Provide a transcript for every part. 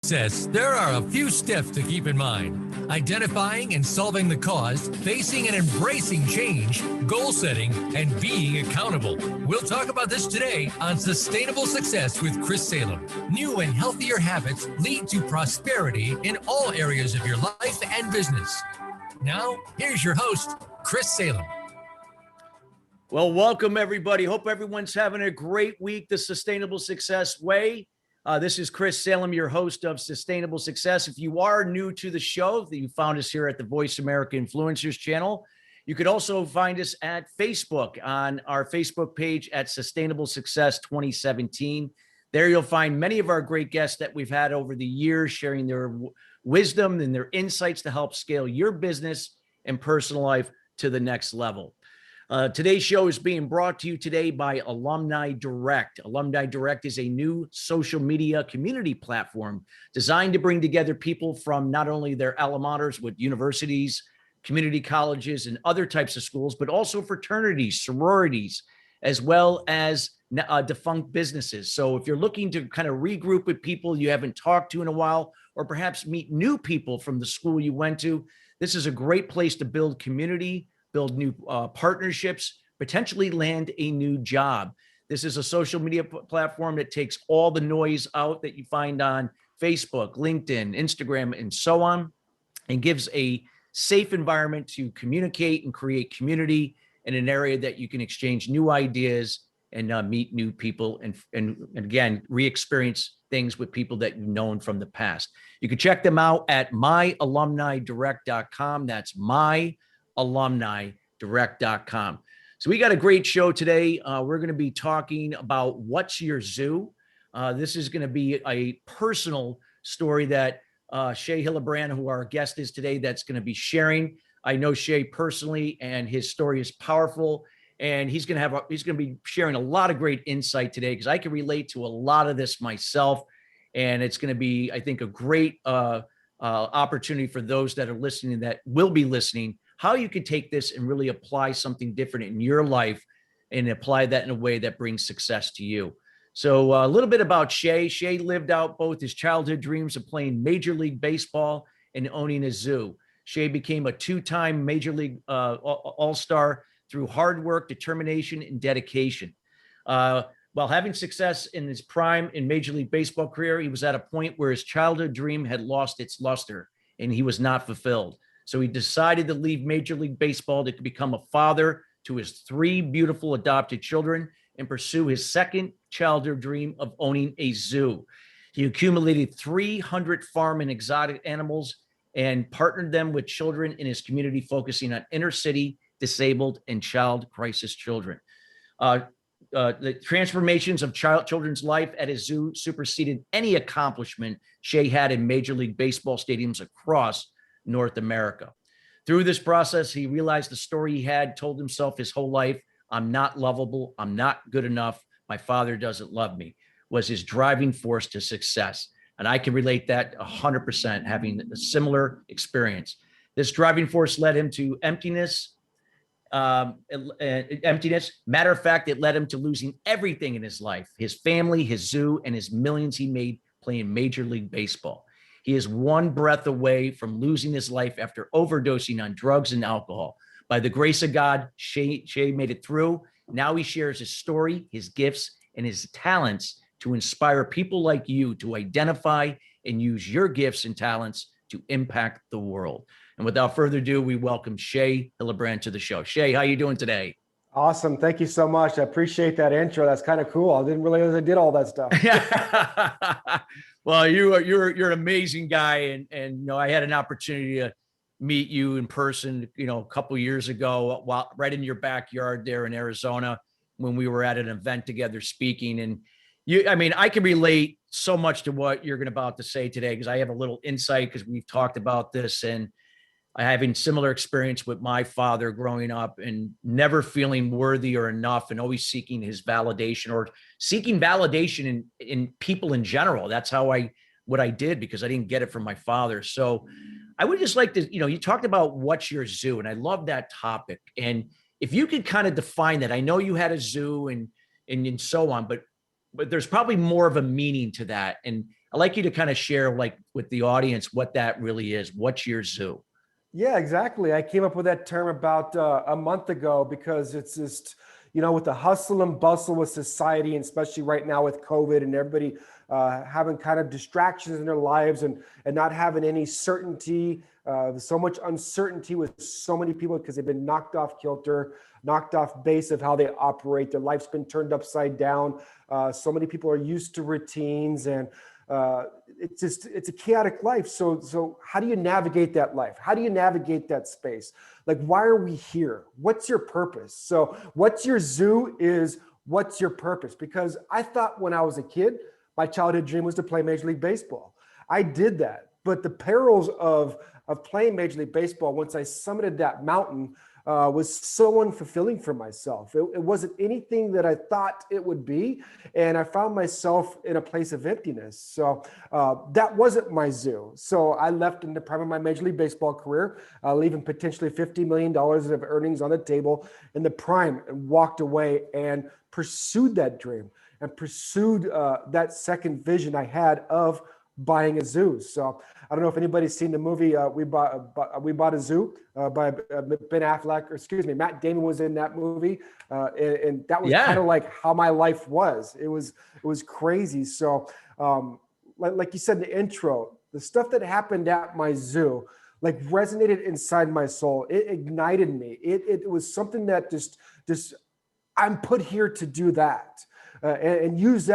Success, there are a few steps to keep in mind. Identifying and solving the cause, facing and embracing change, goal setting, and being accountable. We'll talk about this today on Sustainable Success with Chris Salem. New and healthier habits lead to prosperity in all areas of your life and business. Now, here's your host, Chris Salem. Well, welcome everybody. Hope everyone's having a great week the Sustainable Success way. This is Chris Salem, your host of Sustainable Success. If you are new to the show, you found us here at the Voice America Influencers channel. You could also find us at Facebook on our Facebook page at Sustainable Success 2017. There you'll find many of our great guests that we've had over the years sharing their wisdom and their insights to help scale your business and personal life to the next level. Today's show is being brought to you today by Alumni Direct. Alumni Direct is a new social media community platform designed to bring together people from not only their alma maters with universities, community colleges, and other types of schools, but also fraternities, sororities, as well as defunct businesses. So if you're looking to kind of regroup with people you haven't talked to in a while, or perhaps meet new people from the school you went to, this is a great place to build community, build new partnerships, potentially land a new job. This is a social media platform that takes all the noise out that you find on Facebook, LinkedIn, Instagram, and so on, and gives a safe environment to communicate and create community in an area that you can exchange new ideas and meet new people and again, re-experience things with people that you've known from the past. You can check them out at myalumnidirect.com. That's myalumnidirect.com. So we got a great show today. We're going to be talking about what's your zoo. This is going to be a personal story that Shea, HillenBrand, who our guest is today, that's going to be sharing. I know Shea personally, and his story is powerful. And he's going to be sharing a lot of great insight today because I can relate to a lot of this myself. And it's going to be, I think, a great opportunity for those that are listening, that will be listening, how you can take this and really apply something different in your life and apply that in a way that brings success to you. So a little bit about Shea. Shea lived out both his childhood dreams of playing Major League Baseball and owning a zoo. Shea became a two-time Major League All-Star through hard work, determination, and dedication. While having success in his prime in Major League Baseball career, he was at a point where his childhood dream had lost its luster and he was not fulfilled. So he decided to leave Major League Baseball to become a father to his three beautiful adopted children and pursue his second childhood dream of owning a zoo. He accumulated 300 farm and exotic animals and partnered them with children in his community, focusing on inner city, disabled, and child crisis children. The transformations of children's life at his zoo superseded any accomplishment Shea had in Major League Baseball stadiums across North America. Through this process, he realized the story he had told himself his whole life: I'm not lovable, I'm not good enough, my father doesn't love me, was his driving force to success. And I can relate that 100%, having a similar experience. This driving force led him to emptiness. Matter of fact, it led him to losing everything in his life: his family, his zoo, and his millions he made playing Major League Baseball. He is one breath away from losing his life after overdosing on drugs and alcohol. By the grace of God, Shea made it through. Now he shares his story, his gifts, and his talents to inspire people like you to identify and use your gifts and talents to impact the world. And without further ado, we welcome Shea, HillenBrand, to the show. Shea, how are you doing today? Awesome. Thank you so much. I appreciate that intro. That's kind of cool. I didn't realize I did all that stuff. Well, you're an amazing guy. And you know, I had an opportunity to meet you in person, you know, a couple of years ago, right in your backyard there in Arizona, when we were at an event together speaking. And I can relate so much to what you're about to say today, because I have a little insight, because we've talked about this, and having similar experience with my father growing up and never feeling worthy or enough, and always seeking his validation, or seeking validation in people in general. That's what I did, because I didn't get it from my father. So I would just like to, you talked about what's your zoo, and I love that topic. And if you could kind of define that. I know you had a zoo and so on, but there's probably more of a meaning to that. And I'd like you to kind of share like with the audience what that really is. What's your zoo? Yeah, exactly. I came up with that term about a month ago because it's just, with the hustle and bustle with society, and especially right now with COVID and everybody having kind of distractions in their lives and not having any certainty, so much uncertainty with so many people because they've been knocked off kilter, knocked off base of how they operate. Their life's been turned upside down. So many people are used to routines and it's a chaotic life. So how do you navigate that life? How do you navigate that space? Like, why are we here? What's your purpose? So what's your zoo is what's your purpose? Because I thought when I was a kid, my childhood dream was to play Major League Baseball. I did that, but the perils of playing Major League Baseball, once I summited that mountain, was so unfulfilling for myself. It wasn't anything that I thought it would be. And I found myself in a place of emptiness. So that wasn't my zoo. So I left in the prime of my Major League Baseball career, leaving potentially $50 million of earnings on the table in the prime, and walked away and pursued that dream and pursued that second vision I had of buying a zoo. So I don't know if anybody's seen the movie We Bought a Zoo by Ben Affleck, or excuse me, Matt Damon was in that movie, and that was kind of like how my life was. It was crazy. So like you said in the intro, the stuff that happened at my zoo like resonated inside my soul. It ignited me. It was something that just I'm put here to do that. And use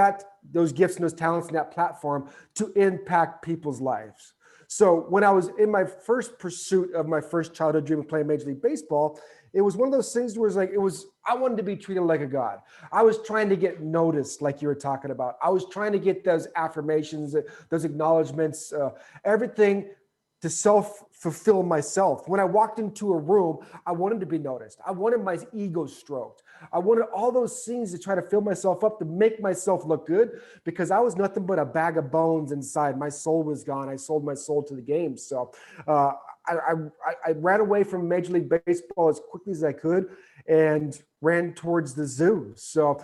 those gifts and those talents and that platform to impact people's lives. So when I was in my first pursuit of my first childhood dream of playing Major League Baseball, it was one of those things where I wanted to be treated like a god. I was trying to get noticed, like you were talking about. I was trying to get those affirmations, those acknowledgments, everything to self-fulfill myself. When I walked into a room, I wanted to be noticed. I wanted my ego stroked. I wanted all those things to try to fill myself up, to make myself look good, because I was nothing but a bag of bones inside. My soul was gone. I sold my soul to the game. So I ran away from Major League Baseball as quickly as I could and ran towards the zoo. So,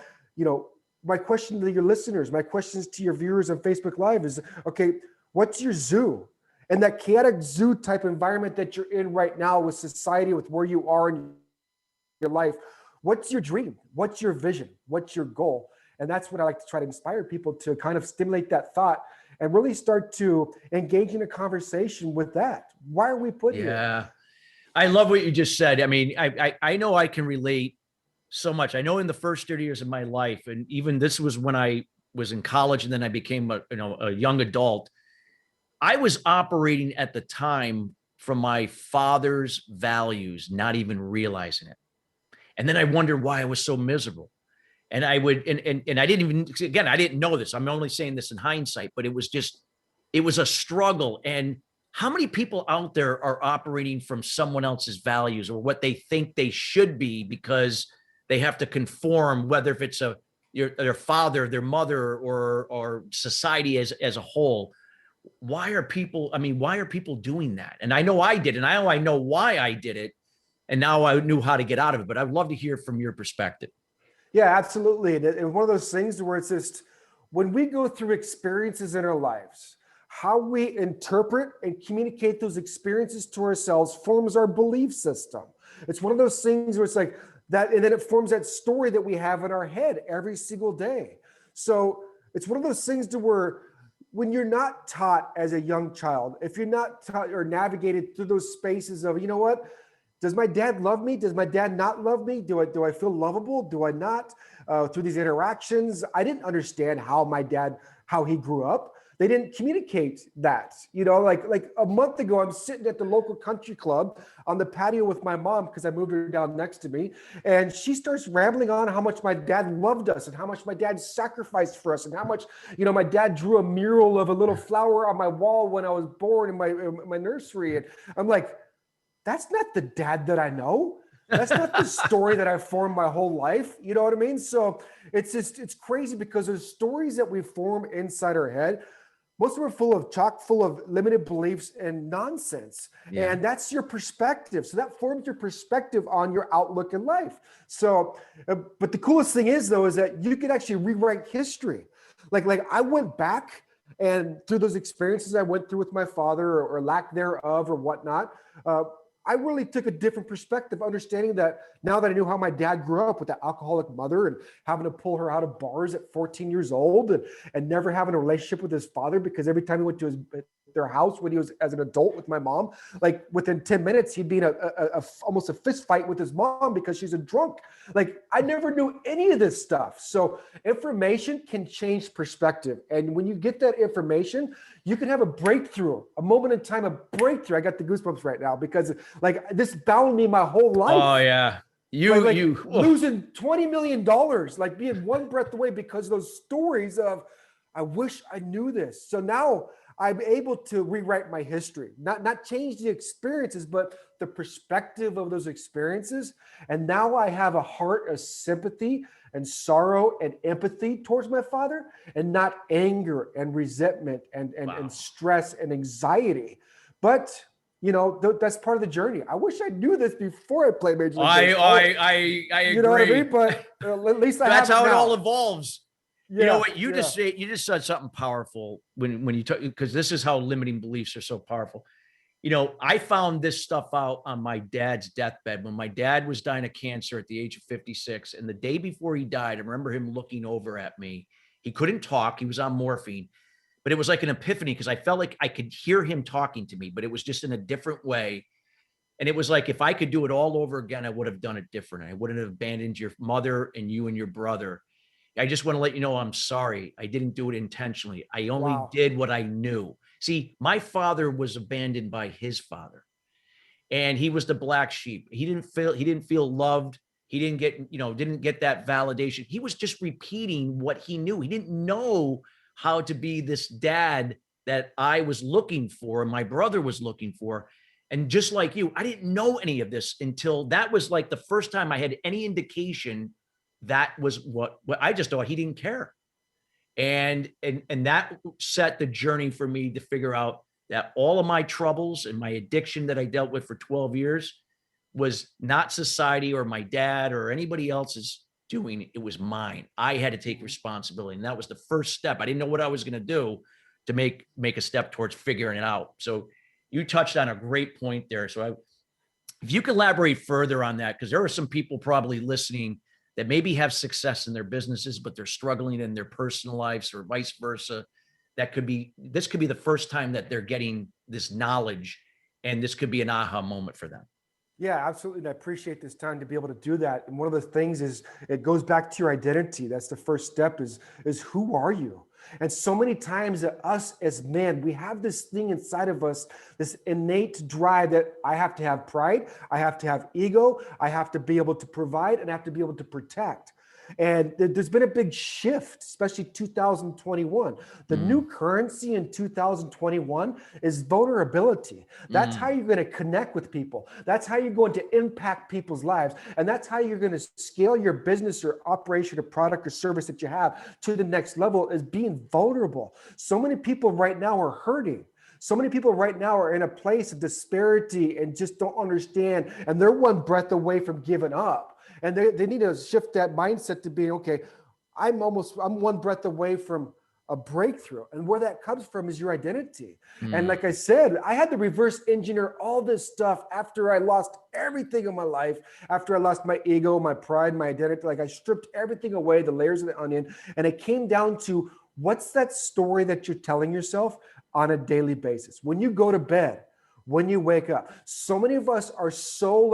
my question to your listeners, my questions to your viewers on Facebook Live is, okay, what's your zoo? And that chaotic zoo type environment that you're in right now with society, with where you are in your life, what's your dream? What's your vision? What's your goal? And that's what I like to try to inspire people to kind of stimulate that thought and really start to engage in a conversation with that. Why are we put here? Yeah. I love what you just said. I mean, I know I can relate so much. I know in the first 30 years of my life, and even this was when I was in college and then I became a young adult, I was operating at the time from my father's values, not even realizing it. And then I wondered why I was so miserable. And I would, and I didn't even, again, I didn't know this. I'm only saying this in hindsight, but it was a struggle. And how many people out there are operating from someone else's values or what they think they should be because they have to conform, whether if it's their father, their mother, or society as a whole. Why are people doing that? And I know I did, and I know why I did it. And now I knew how to get out of it, but I'd love to hear from your perspective. Yeah, absolutely. And one of those things where it's just, when we go through experiences in our lives, how we interpret and communicate those experiences to ourselves forms our belief system. It's one of those things where it's like that, and then it forms that story that we have in our head every single day. So it's one of those things to where, when you're not taught as a young child, if you're not taught or navigated through those spaces of, does my dad love me? Does my dad not love me? Do I feel lovable? Do I not? Through these interactions, I didn't understand how he grew up. They didn't communicate that. Like a month ago, I'm sitting at the local country club on the patio with my mom because I moved her down next to me. And she starts rambling on how much my dad loved us and how much my dad sacrificed for us and how much, my dad drew a mural of a little flower on my wall when I was born in my nursery. And I'm like, that's not the dad that I know. That's not the story that I formed my whole life. You know what I mean? So it's crazy because there's stories that we form inside our head. Most of them are chock full of limited beliefs and nonsense. Yeah. And that's your perspective. So that forms your perspective on your outlook in life. So, but the coolest thing is that you can actually rewrite history. Like I went back And through those experiences I went through with my father, or lack thereof or whatnot, I really took a different perspective, understanding that now that I knew how my dad grew up with that alcoholic mother and having to pull her out of bars at 14 years old, and never having a relationship with his father, because every time he went to their house when he was as an adult with my mom, like within 10 minutes, he'd be in almost a fist fight with his mom because she's a drunk. Like, I never knew any of this stuff. So information can change perspective. And when you get that information, you can have a breakthrough, a moment in time, a breakthrough. I got the goosebumps right now because like this bound me my whole life. Oh yeah. You losing $20 million, like being one breath away because of those stories of, I wish I knew this. So now I'm able to rewrite my history, not change the experiences, but the perspective of those experiences. And now I have a heart of sympathy and sorrow and empathy towards my father, and not anger and resentment and stress and anxiety. But you know, that's part of the journey. I wish I knew this before I played Major League Baseball. I agree. You know what I mean? But at least that's how it all evolves. Yeah, you know what you just said something powerful when you talk, because this is how limiting beliefs are so powerful. You know, I found this stuff out on my dad's deathbed when my dad was dying of cancer at the age of 56. And the day before he died, I remember him looking over at me. He couldn't talk. He was on morphine. But it was like an epiphany, because I felt like I could hear him talking to me, but it was just in a different way. And it was like, if I could do it all over again, I would have done it different. I wouldn't have abandoned your mother and you and your brother. I just want to let you know, I'm sorry. I didn't do it intentionally. I only did what I knew. See, my father was abandoned by his father, and he was the black sheep. He didn't feel loved. He didn't get that validation. He was just repeating what he knew. He didn't know how to be this dad that I was looking for and my brother was looking for. And just like you, I didn't know any of this until that was like the first time I had any indication that was what I just thought he didn't care. And that set the journey for me to figure out that all of my troubles and my addiction that I dealt with for 12 years was not society or my dad or anybody else's doing. It was mine. I had to take responsibility. And that was the first step. I didn't know what I was going to do to make a step towards figuring it out. So you touched on a great point there. So if you could elaborate further on that, because there are some people probably listening that maybe have success in their businesses, but they're struggling in their personal lives or vice versa. This could be the first time that they're getting this knowledge, and this could be an aha moment for them. Yeah, absolutely. And I appreciate this time to be able to do that. And one of the things is it goes back to your identity. That's the first step is who are you? And so many times us as men, we have this thing inside of us, this innate drive that I have to have pride, I have to have ego, I have to be able to provide, and I have to be able to protect. And there's been a big shift, especially 2021. The new currency in 2021 is vulnerability. That's how you're going to connect with people. That's how you're going to impact people's lives. And that's how you're going to scale your business or operation or product or service that you have to the next level, is being vulnerable. So many people right now are hurting. So many people right now are in a place of disparity and just don't understand. And they're one breath away from giving up. And they need to shift that mindset to be, okay, I'm one breath away from a breakthrough. And where that comes from is your identity. And like I said, I had to reverse engineer all this stuff after I lost everything in my life, after I lost my ego, my pride, my identity. Like I stripped everything away, the layers of the onion. And it came down to, what's that story that you're telling yourself on a daily basis? When you go to bed, when you wake up, so many of us are so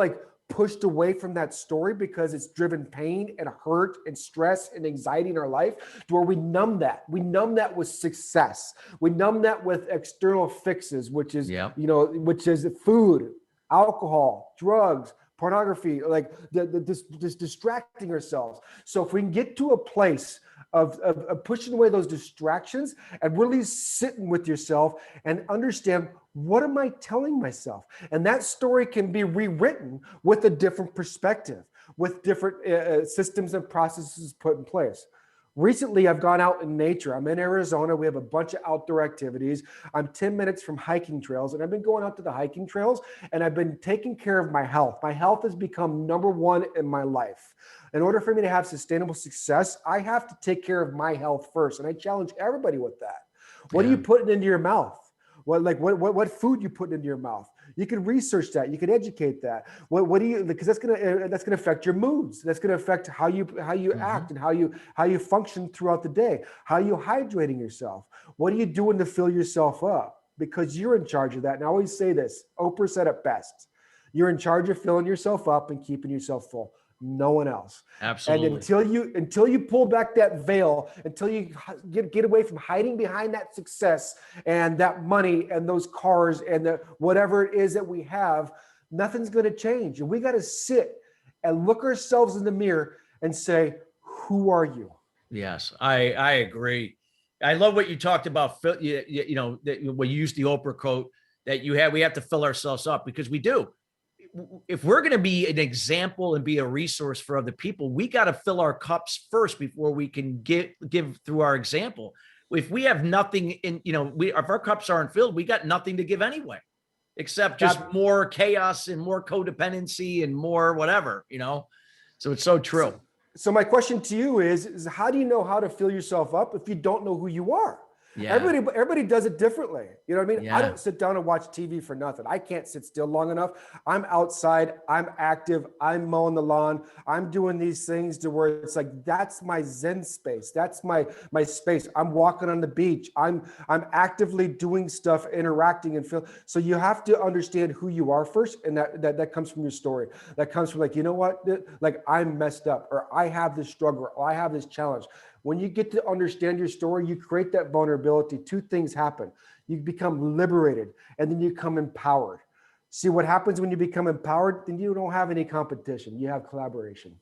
pushed away from that story because it's driven pain and hurt and stress and anxiety in our life, to where we numb that. We numb that with success. We numb that with external fixes, which is, which is food, alcohol, drugs, pornography, this distracting ourselves. So if we can get to a place of pushing away those distractions and really sitting with yourself and understand, what am I telling myself? And that story can be rewritten with a different perspective, with different systems and processes put in place. Recently, I've gone out in nature. I'm in Arizona. We have a bunch of outdoor activities. I'm 10 minutes from hiking trails, and I've been going out to the hiking trails, and I've been taking care of my health. My health has become number one in my life. In order for me to have sustainable success, I have to take care of my health first, and I challenge everybody with that. What are you putting into your mouth? What food you putting into your mouth? You can research that. You can educate that. What do you, because that's gonna affect your moods. That's gonna affect how you act and how you function throughout the day. How you hydrating yourself? What are you doing to fill yourself up? Because you're in charge of that. And I always say this. Oprah said it best. You're in charge of filling yourself up and keeping yourself full. No one else. Absolutely. And until you pull back that veil, until you get away from hiding behind that success and that money and those cars and the whatever it is that we have, nothing's going to change. And we got to sit and look ourselves in the mirror and say, who are you? Yes, I agree. I love what you talked about. You know, that when you use the Oprah quote that we have to fill ourselves up, because we do. If we're going to be an example and be a resource for other people, we got to fill our cups first before we can give through our example. If we have nothing in, you know, if our cups aren't filled, we got nothing to give anyway, except just more chaos and more codependency and more whatever, you know? So it's so true. So my question to you is how do you know how to fill yourself up if you don't know who you are? Yeah. Everybody does it differently. You know what I mean? Yeah. I don't sit down and watch TV for nothing. I can't sit still long enough. I'm outside. I'm active. I'm mowing the lawn. I'm doing these things to where it's like, that's my Zen space. That's my space. I'm walking on the beach. I'm actively doing stuff, interacting and feel. So you have to understand who you are first. And that comes from your story. That comes from like, you know what? Like I'm messed up, or I have this struggle, or I have this challenge. When you get to understand your story, you create that vulnerability. Two things happen. You become liberated, and then you become empowered. See what happens when you become empowered? Then you don't have any competition. You have collaboration.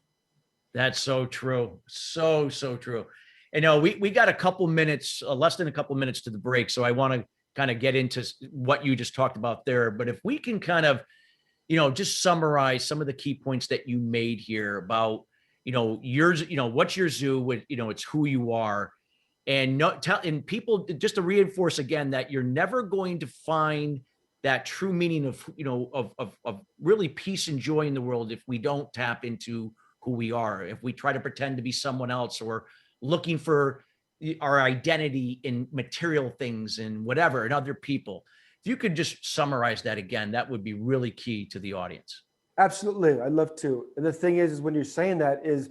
That's so true. So true. And we got a couple minutes, less than a couple minutes to the break. So I want to kind of get into what you just talked about there. But if we can kind of, just summarize some of the key points that you made here about, yours, what's your zoo with, it's who you are, and and people, just to reinforce again, that you're never going to find that true meaning of, of really peace and joy in the world if we don't tap into who we are, if we try to pretend to be someone else, or looking for our identity in material things and whatever, and other people. If you could just summarize that again, that would be really key to the audience. Absolutely. I'd love to. And the thing is when you're saying that is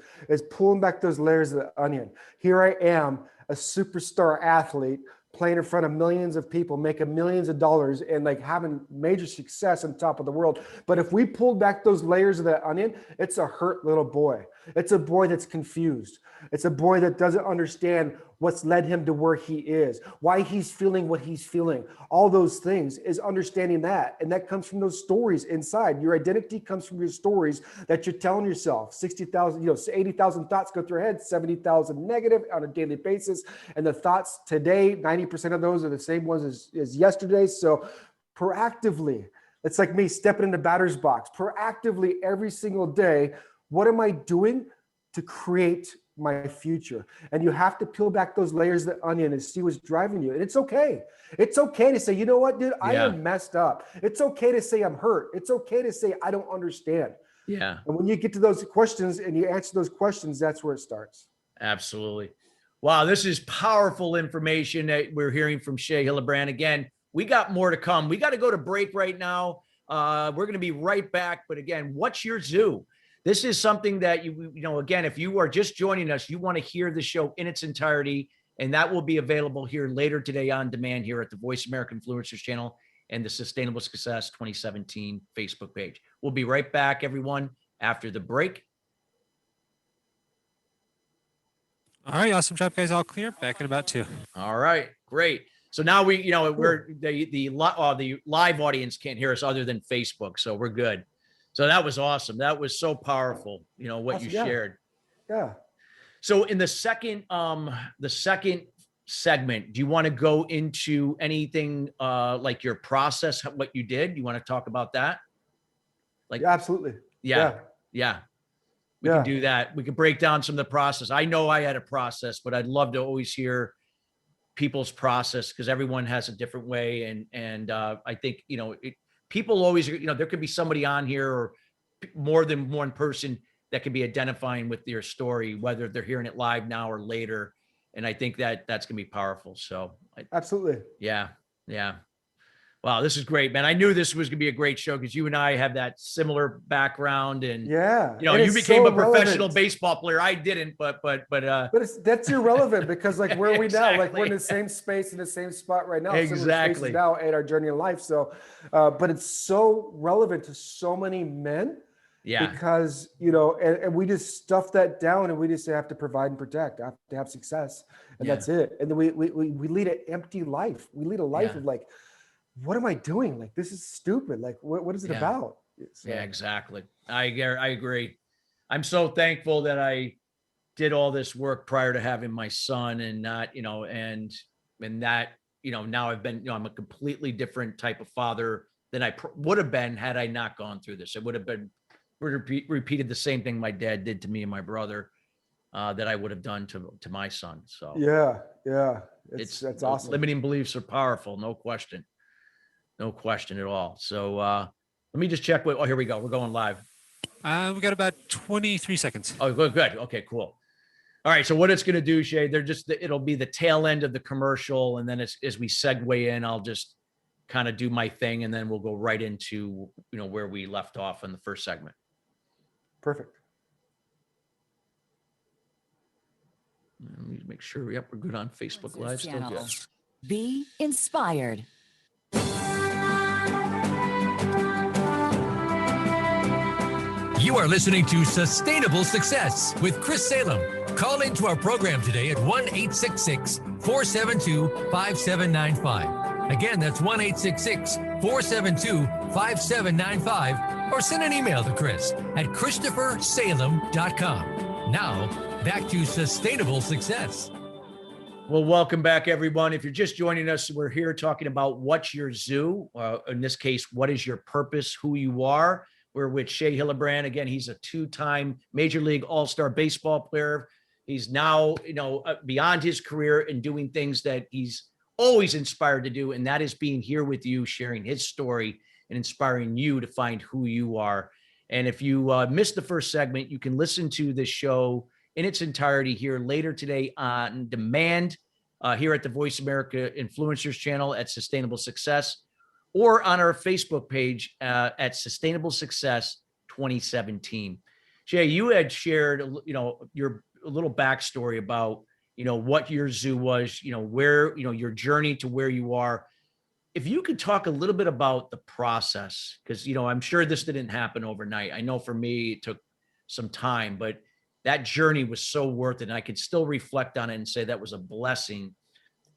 pulling back those layers of the onion. Here I am, a superstar athlete playing in front of millions of people, making millions of dollars and like having major success on top of the world. But if we pulled back those layers of that onion, it's a hurt little boy. It's a boy that's confused. It's a boy that doesn't understand what's led him to where he is, why he's feeling what he's feeling. All those things is understanding that. And that comes from those stories inside. Your identity comes from your stories that you're telling yourself. 60,000, 80,000 thoughts go through your head, 70,000 negative on a daily basis. And the thoughts today, 90% of those are the same ones as yesterday. So proactively, it's like me stepping in the batter's box. Proactively every single day, what am I doing to create my future? And you have to peel back those layers of the onion and see what's driving you. And it's okay. It's okay to say, you know what, dude, I am messed up. It's okay to say I'm hurt. It's okay to say I don't understand. Yeah. And when you get to those questions and you answer those questions, that's where it starts. Absolutely. Wow. This is powerful information that we're hearing from Shea HillenBrand. Again, we got more to come. We got to go to break right now. We're going to be right back. But again, what's your zoo? This is something that again, if you are just joining us, you want to hear the show in its entirety, and that will be available here later today on demand here at the Voice America Influencers channel and the Sustainable Success 2017 Facebook page. We'll be right back, everyone, after the break. All right, awesome job, guys. All clear. Back in about 2. All right, great. So now we're the live audience can't hear us other than Facebook, so we're good. So that was awesome. That was so powerful, what you shared. Yeah. So in the second segment, do you want to go into anything like your process, what you did? You want to talk about that? Absolutely. Yeah. We can do that. We can break down some of the process. I know I had a process, but I'd love to always hear people's process, because everyone has a different way. And I think, people always, there could be somebody on here or more than one person that could be identifying with your story, whether they're hearing it live now or later. And I think that that's going to be powerful. So Absolutely. yeah. Wow, this is great, man. I knew this was going to be a great show because you and I have that similar background, and Yeah. you know, And you it's became so a professional relevant. baseball player. I didn't, but That's irrelevant because like where are we now? Like we're in Exactly. the same space in the same spot right now, similar spaces Exactly. now in our journey in life. So, but it's so relevant to so many men Yeah. because, you know, and we just stuff that down and we just have to provide and protect, have to have success, and Yeah. that's it. And then we lead an empty life. We lead a life Yeah. of like, what am I doing? Like, this is stupid. Like, what is it Yeah. about? So, Yeah, exactly. I agree. I'm so thankful that I did all this work prior to having my son, and not, you know, and that, you know, now I've been, you know, I'm a completely different type of father than I would have been had I not gone through this. It would have been repeated the same thing my dad did to me and my brother, that I would have done to my son. So yeah. it's That's those awesome. limiting beliefs are powerful. No question at all. So, let me just check. Oh, here we go. We're going live. We got about 23 seconds. Oh, good. Okay, cool. All right. So what it's going to do, Shea, it'll be the tail end of the commercial. And then as we segue in, I'll just kind of do my thing, and then we'll go right into, you know, where we left off in the first segment. Perfect. Let me make sure. Yep. We're good on Facebook Live. Still good. Be inspired. You are listening to Sustainable Success with Chris Salem. Call into our program today at 1-866-472-5795. Again, that's 1-866-472-5795, or send an email to Chris at ChristopherSalem.com. Now, back to Sustainable Success. Well, welcome back, everyone. If you're just joining us, we're here talking about what's your zoo. In this case, what is your purpose, who you are. We're with Shea HillenBrand. Again, he's a two-time Major League All-Star baseball player. He's now, you know, beyond his career and doing things that he's always inspired to do, and that is being here with you, sharing his story and inspiring you to find who you are. And if you missed the first segment, you can listen to this show in its entirety here later today on demand, here at the Voice America Influencers channel at Sustainable Success, or on our Facebook page at Sustainable Success 2017. Shea, you had shared, you know, your little backstory about, you know, what your zoo was, you know, where, you know, your journey to where you are. If you could talk a little bit about the process, because, you know, I'm sure this didn't happen overnight. I know for me, it took some time, but that journey was so worth it. And I could still reflect on it and say that was a blessing.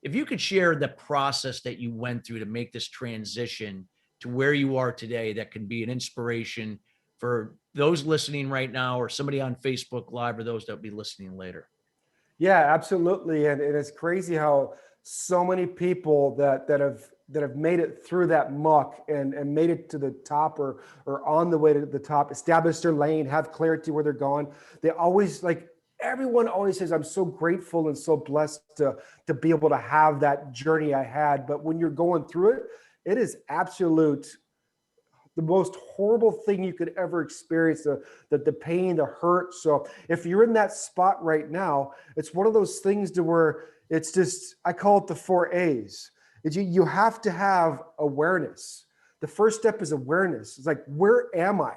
If you could share the process that you went through to make this transition to where you are today, that can be an inspiration for those listening right now, or somebody on Facebook Live, or those that will be listening later. Yeah, absolutely. And it's crazy how so many people that have made it through that muck and made it to the top, or on the way to the top, established their lane, have clarity where they're going. They always, like, everyone always says, I'm so grateful and so blessed to be able to have that journey I had. But when you're going through it, it is the most horrible thing you could ever experience, the pain, the hurt. So if you're in that spot right now, it's one of those things to where it's just, I call it the 4 A's. You have to have awareness. The first step is awareness. It's like, where am I?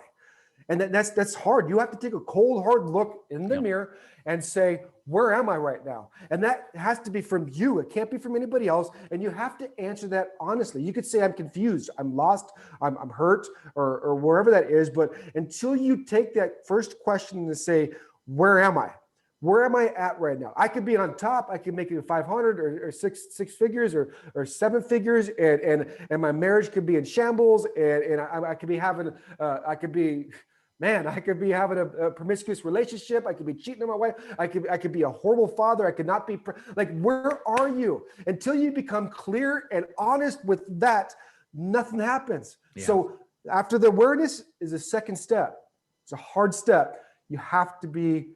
And that's hard. You have to take a cold, hard look in the mirror and say, where am I right now? And that has to be from you. It can't be from anybody else. And you have to answer that honestly. You could say, I'm confused, I'm lost, I'm hurt, or wherever that is. But until you take that first question and say, where am I? Where am I at right now? I could be on top. I could make it 500 or six figures or 7 figures, and my marriage could be in shambles, and I could be having I could be having a promiscuous relationship. I could be cheating on my wife. I could be a horrible father. I could not be like, where are you? Until you become clear and honest with that, nothing happens. Yeah. So after the awareness is a second step. It's a hard step. You have to be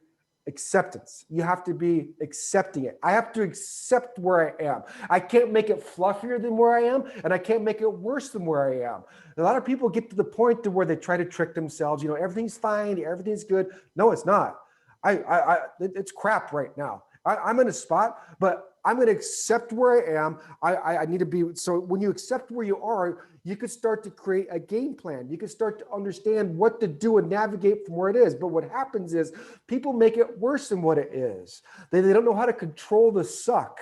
acceptance. You have to be accepting it. I have to accept where I am. I can't make it fluffier than where I am, and I can't make it worse than where I am. A lot of people get to the point to where they try to trick themselves. You know, everything's fine, everything's good. No, it's not. It's crap right now. I'm in a spot, but I'm going to accept where I am. I need to be. So when you accept where you are, you can start to create a game plan. You can start to understand what to do and navigate from where it is. But what happens is people make it worse than what it is. They don't know how to control the suck.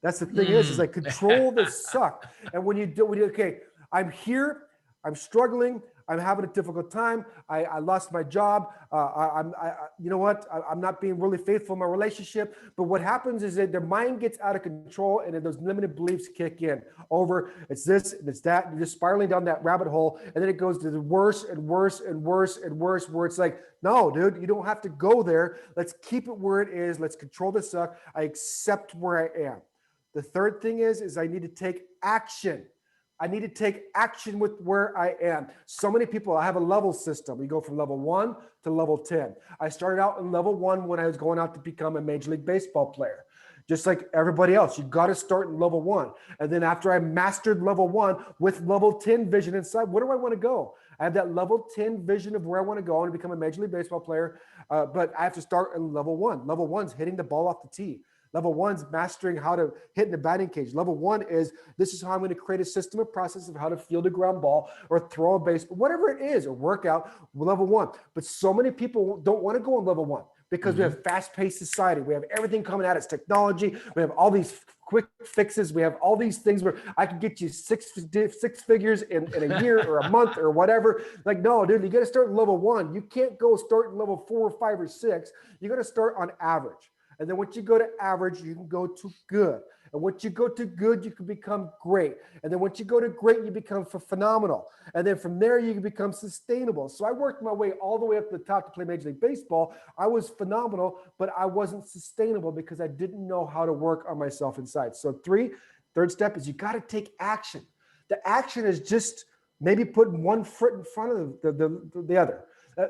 That's the thing is like control the suck. And when you okay, I'm here, I'm struggling, I'm having a difficult time. I lost my job. You know what? I'm not being really faithful in my relationship. But what happens is that their mind gets out of control, and then those limited beliefs kick in. It's this, and it's that. You're just spiraling down that rabbit hole, and then it goes to the worse and worse and worse and worse. Where it's like, no, dude, you don't have to go there. Let's keep it where it is. Let's control the suck. I accept where I am. The third thing is I need to take action. I need to take action with where I am. So many people, I have a level system. We go from level 1 to level 10. I started out in level 1 when I was going out to become a Major League Baseball player. Just like everybody else, you got to start in level 1. And then after I mastered level 1 with level 10 vision inside, where do I want to go? I have that level 10 vision of where I want to go and become a Major League Baseball player. But I have to start in level 1. Level 1 is hitting the ball off the tee. Level 1's mastering how to hit in the batting cage. Level 1 is this is how I'm going to create a system of process of how to field a ground ball or throw a baseball, whatever it is, or workout. Level 1. But so many people don't want to go on level 1 because we have fast-paced society. We have everything coming at us, technology. We have all these quick fixes. We have all these things where I can get you six figures in a year or a month or whatever. Like, no, dude, you got to start at level 1. You can't go start in level 4 or 5 or 6. You got to start on average. And then once you go to average, you can go to good. And once you go to good, you can become great. And then once you go to great, you become phenomenal. And then from there, you can become sustainable. So I worked my way all the way up to the top to play Major League Baseball. I was phenomenal, but I wasn't sustainable because I didn't know how to work on myself inside. So third step is you got to take action. The action is just maybe putting one foot in front of the other.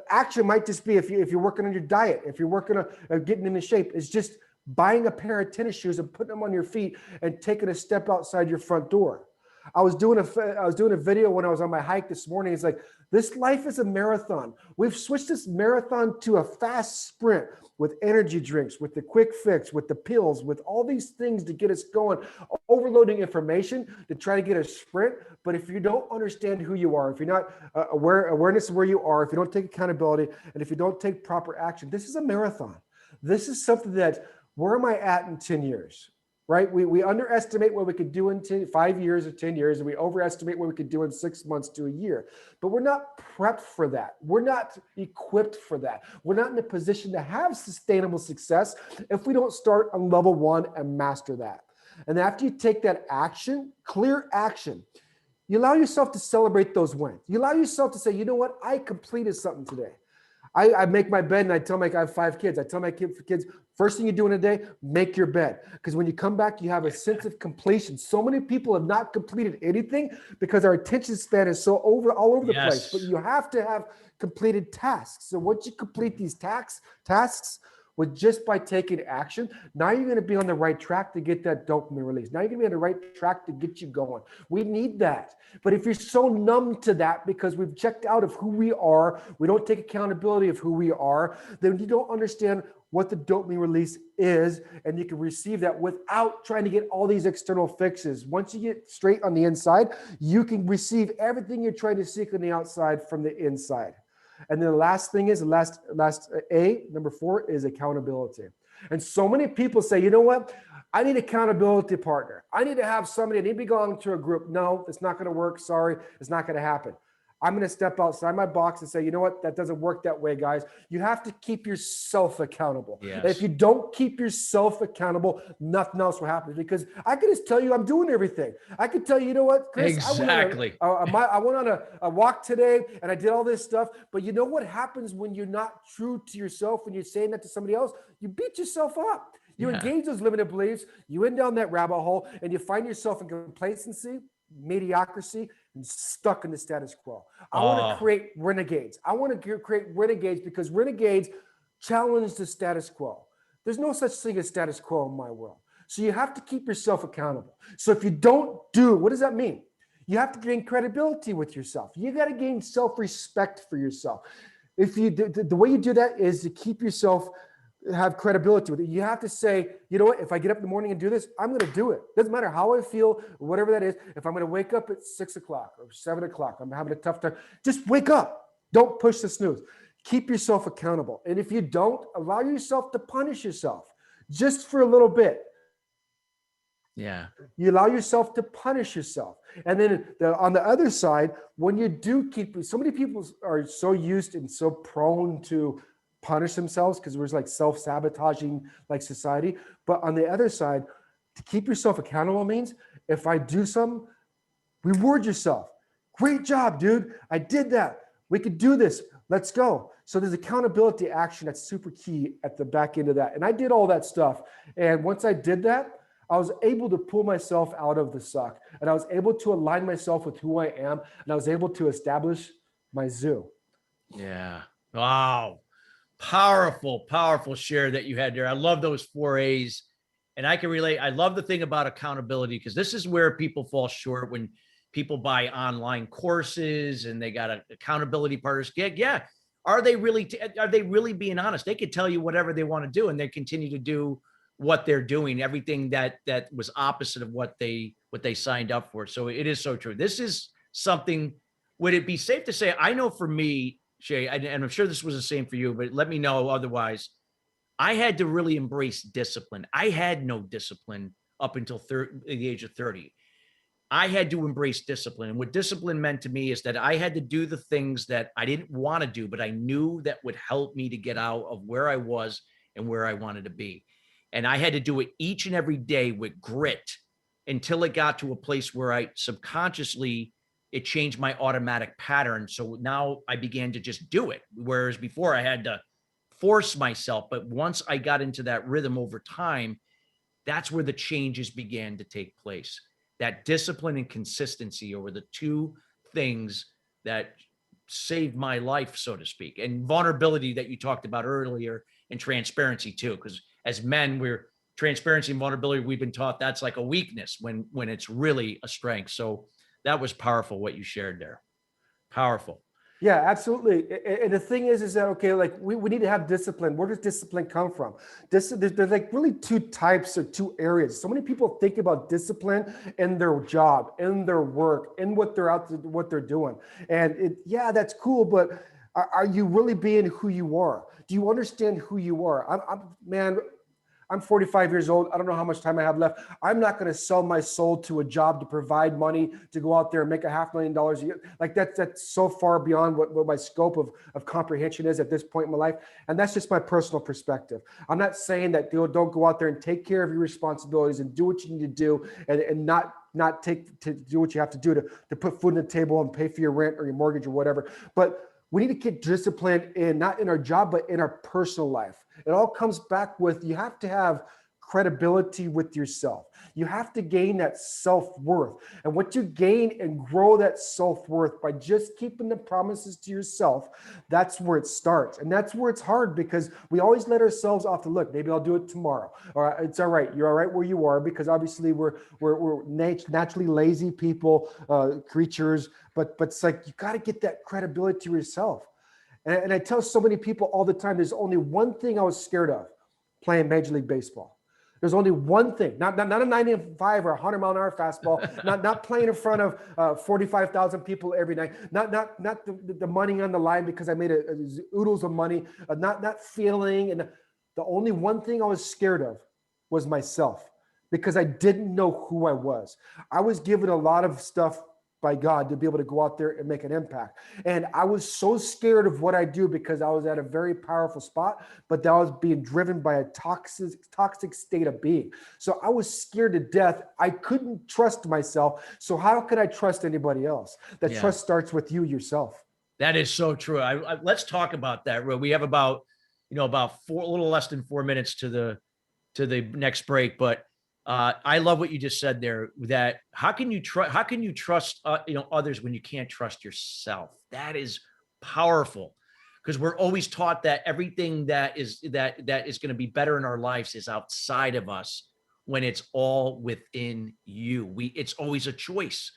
Action might just be if you're working on your diet, if you're working on getting into shape, it's just buying a pair of tennis shoes and putting them on your feet and taking a step outside your front door. I was doing a video when I was on my hike this morning. It's like, this life is a marathon. We've switched this marathon to a fast sprint with energy drinks, with the quick fix, with the pills, with all these things to get us going, overloading information to try to get a sprint. But if you don't understand who you are, if you're not awareness of where you are, if you don't take accountability, and if you don't take proper action, this is a marathon. This is something that, where am I at in 10 years? Right? We underestimate what we could do in 5 years or 10 years, and we overestimate what we could do in 6 months to a year. But we're not prepped for that. We're not equipped for that. We're not in a position to have sustainable success if we don't start on level 1 and master that. And after you take that action, clear action, you allow yourself to celebrate those wins. You allow yourself to say, you know what? I completed something today. I make my bed and I have 5 kids. I tell my kids, first thing you do in a day, make your bed. Because when you come back, you have a sense of completion. So many people have not completed anything because our attention span is so all over the place. But you have to have completed tasks. So once you complete these tasks with just by taking action, now you're going to be on the right track to get that dopamine release. Now you're going to be on the right track to get you going. We need that. But if you're so numb to that because we've checked out of who we are, we don't take accountability of who we are, then you don't understand what the dopamine release is, and you can receive that without trying to get all these external fixes. Once you get straight on the inside, you can receive everything you're trying to seek on the outside from the inside. And then the last thing is, last A, number 4, is accountability. And so many people say, you know what? I need an accountability partner. I need to have somebody, I need to belong to a group. No, it's not going to work. Sorry, it's not going to happen. I'm going to step outside my box and say, you know what? That doesn't work that way, guys. You have to keep yourself accountable. Yes. If you don't keep yourself accountable, nothing else will happen. Because I can just tell you I'm doing everything. I can tell you, you know what, Chris? Exactly. I went on a walk today and I did all this stuff. But you know what happens when you're not true to yourself, when you're saying that to somebody else? You beat yourself up. You engage those limited beliefs. You end down that rabbit hole and you find yourself in complacency, mediocrity, and stuck in the status quo. I want to create renegades. I want to create renegades because renegades challenge the status quo. There's no such thing as status quo in my world. So you have to keep yourself accountable. So if you don't do, what does that mean? You have to gain credibility with yourself. You got to gain self-respect for yourself. If you the way you do that is to keep yourself have credibility with it. You have to say, you know what, if I get up in the morning and do this, I'm going to do it. Doesn't matter how I feel, whatever that is. If I'm going to wake up at 6 o'clock or 7 o'clock, I'm having a tough time, just wake up. Don't push the snooze. Keep yourself accountable. And if you don't, allow yourself to punish yourself just for a little bit. Yeah. You allow yourself to punish yourself. And then on the other side, when you do keep, so many people are so used and so prone to punish themselves because we're like self-sabotaging like society. But on the other side, to keep yourself accountable means if I do something, reward yourself. Great job, dude. I did that. We could do this. Let's go. So there's accountability action that's super key at the back end of that. And I did all that stuff. And once I did that, I was able to pull myself out of the suck. And I was able to align myself with who I am. And I was able to establish my zoo. Yeah. Wow. Powerful, powerful share that you had there. I love those 4 A's. And I can relate. I love the thing about accountability because this is where people fall short when people buy online courses and they got an accountability partners gig. Yeah. Are they really being honest? They could tell you whatever they want to do and they continue to do what they're doing, everything that was opposite of what they signed up for. So it is so true. This is something, would it be safe to say, I know for me, Shea, and I'm sure this was the same for you, but let me know otherwise. I had to really embrace discipline. I had no discipline up until the age of 30. I had to embrace discipline. And what discipline meant to me is that I had to do the things that I didn't want to do, but I knew that would help me to get out of where I was and where I wanted to be. And I had to do it each and every day with grit until it got to a place where I subconsciously, it changed my automatic pattern. So now I began to just do it. Whereas before I had to force myself. But once I got into that rhythm over time, that's where the changes began to take place. That discipline and consistency over the two things that saved my life, so to speak. And vulnerability that you talked about earlier, and transparency too, because as men, we're transparency and vulnerability, we've been taught that's like a weakness when it's really a strength. So that was powerful what you shared there. Powerful. Yeah, absolutely. And the thing is that, okay, like we need to have discipline. Where does discipline come from? There's like really two types or two areas. So many people think about discipline in their job, in their work, in what they're doing. And yeah, that's cool. But are you really being who you are? Do you understand who you are? I'm 45 years old. I don't know how much time I have left. I'm not going to sell my soul to a job to provide money to go out there and make $500,000 a year. Like that's so far beyond what my scope of comprehension is at this point in my life. And that's just my personal perspective. I'm not saying that don't go out there and take care of your responsibilities and do what you need to do and not take to do what you have to do to put food on the table and pay for your rent or your mortgage or whatever. But we need to get disciplined not in our job, but in our personal life. It all comes back with, you have to have credibility with yourself. You have to gain that self-worth. And what you gain and grow that self-worth by just keeping the promises to yourself, that's where it starts. And that's where it's hard because we always let ourselves off the look. Maybe I'll do it tomorrow. Or it's all right. You're all right where you are, because obviously we're naturally lazy people, creatures, but it's like, you got to get that credibility to yourself. And I tell so many people all the time, there's only one thing I was scared of, playing Major League Baseball. There's only one thing, not a 95 or 100-mile-an-hour fastball, not playing in front of 45,000 people every night, not the money on the line because I made oodles of money, not failing. And the only one thing I was scared of was myself, because I didn't know who I was. I was given a lot of stuff by God to be able to go out there and make an impact. And I was so scared of what I do because I was at a very powerful spot, but that was being driven by a toxic state of being. So I was scared to death. I couldn't trust myself. So how could I trust anybody else? That trust starts with you yourself. That is so true. Let's talk about that. We have about a little less than 4 minutes to the next break, but I love what you just said there, that how can you trust others when you can't trust yourself? That is powerful, because we're always taught that everything that is going to be better in our lives is outside of us, when it's all within you. It's always a choice,